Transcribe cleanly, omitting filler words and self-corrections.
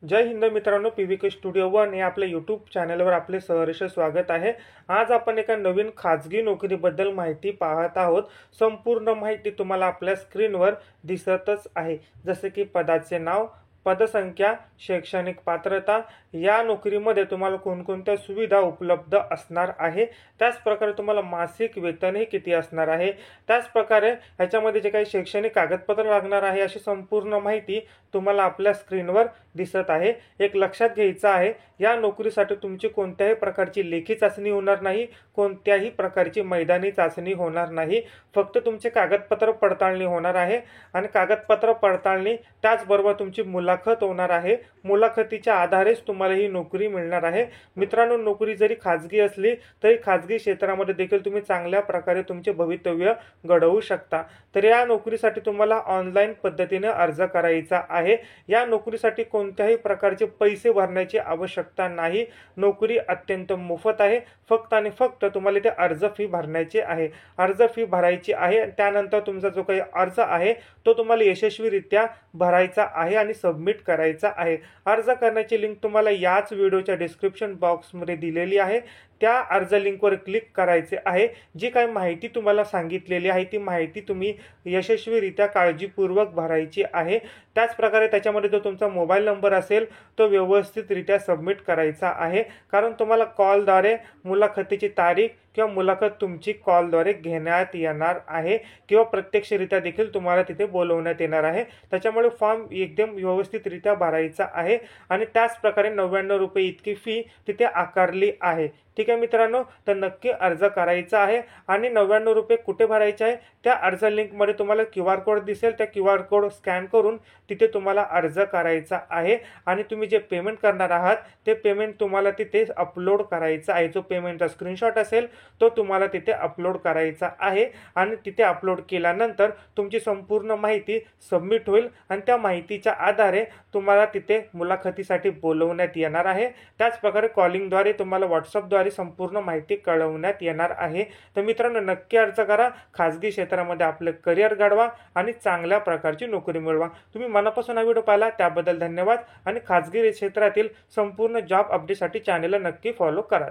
जय हिंद मित्रांनो, पीव्हीके studio one या आपल्या यूट्यूब चॅनलवर आपले सहर्ष स्वागत आहे। आज आपण एका नवीन खाजगी नोकरीबद्दल माहिती पाहत आहोत। संपूर्ण माहिती तुम्हाला आपल्या स्क्रीनवर दिसतच आहे, जसे की पदाचे नाव, पदसंख्या, शैक्षणिक पात्रता, या नोकरीमध्ये तुम्हाला कोणकोणत्या सुविधा उपलब्ध असणार आहे, त्याच प्रकारे तुम्हाला मासिक वेतनही किती असणार आहे, त्याच प्रकारे ह्याच्यामध्ये जे काही शैक्षणिक कागदपत्र लागणार आहे, अशी संपूर्ण माहिती तुम्हाला आपल्या स्क्रीनवर दिसत आहे। एक लक्षात घ्यायचं आहे, या नोकरीसाठी तुमची कोणत्याही प्रकारची लेखी चाचणी होणार नाही, कोणत्याही प्रकारची मैदानी चाचणी होणार नाही। फक्त तुमचे कागदपत्र पडताळणी होणार आहे आणि कागदपत्र पडताळणी त्याचबरोबर तुमची मुलाखत होणार आहे। मुलाखतीच्या आधारेच तुम्हाला ही नोकरी मिळणार आहे। मित्रांनो, नोकरी जरी खाजगी असली तरी खाजगी क्षेत्रामध्ये देखील तुम्ही चांगल्या प्रकारे तुमचे भवितव्य घडवू शकता। तर या नोकरीसाठी तुम्हाला ऑनलाईन पद्धतीने अर्ज करायचा आहे। या नोकरीसाठी कोणत्याही प्रकारचे पैसे भरण्याची आवश्यकता नाही। नोकरी अत्यंत मोफत आहे। फक्त आणि फक्त तुम्हाला इथे अर्ज फी भरण्याची आहे। अर्ज फी भरायची आहे, त्यानंतर तुमचा जो काही अर्ज आहे तो तुम्हाला यशस्वीरित्या भरायचा आहे आणि सबमिट करायचा आहे। अर्ज करण्याची लिंक तुम्हाला याच व्हिडिओच्या डिस्क्रिप्शन बॉक्समध्ये दिलेली आहे। त्या अर्ज लिंकवर क्लिक करायचे आहे। जी काही माहिती तुम्हाला सांगितलेली आहे ती माहिती तुम्ही यशस्वीरित्या काळजीपूर्वक भरायची आहे। त्याच प्रकारे त्याच्यामध्ये जो तुमचा मोबाईल नंबर असेल तो व्यवस्थितरित्या सबमिट करायचा आहे, कारण तुम्हाला कॉलद्वारे मुलाखतीची तारीख किंवा मुलाखत तुमची कॉलद्वारे घेण्यात येणार आहे किंवा प्रत्यक्षरित्या देखील तुम्हाला तिथे बोलवण्यात येणार आहे। त्याच्यामुळे फॉर्म एकदम व्यवस्थितरित्या भरायचा आहे आणि त्याच प्रकारे 99 रुपये इतकी फी तिथे आकारली आहे। ठीक आहे मित्रांनो, तर नक्की अर्ज करायचा आहे। आणि 99 रुपये कुठे भरायचे आहे, त्या अर्ज लिंकमध्ये तुम्हाला QR कोड दिसेल, त्या QR कोड स्कॅन करून तिथे तुम्हाला अर्ज करायचा आहे आणि तुम्ही जे पेमेंट करणार आहात ते पेमेंट तुम्हाला तिथे अपलोड करायचा आहे। जो पेमेंटचा स्क्रीनशॉट असेल तो तुम्हाला तिथे अपलोड करायचा आहे आणि तिथे अपलोड केल्यानंतर तुमची संपूर्ण माहिती सबमिट होईल आणि त्या माहितीच्या आधारे तुम्हाला तिथे मुलाखतीसाठी बोलवण्यात येणार आहे। त्याच प्रकारे कॉलिंगद्वारे तुम्हाला व्हॉट्सअपद्वारे संपूर्ण माहिती कळवण्यात येणार आहे। तर मित्रांनो, नक्की अर्ज करा, खाजगी क्षेत्रामध्ये आपले करिअर घडवा आणि चांगल्या प्रकारची नोकरी मिळवा। तुम्ही मनापासून हा व्हिडिओ पाहिला त्याबद्दल धन्यवाद आणि खाजगी क्षेत्रातील संपूर्ण जॉब अपडेटसाठी चॅनलला नक्की फॉलो करा।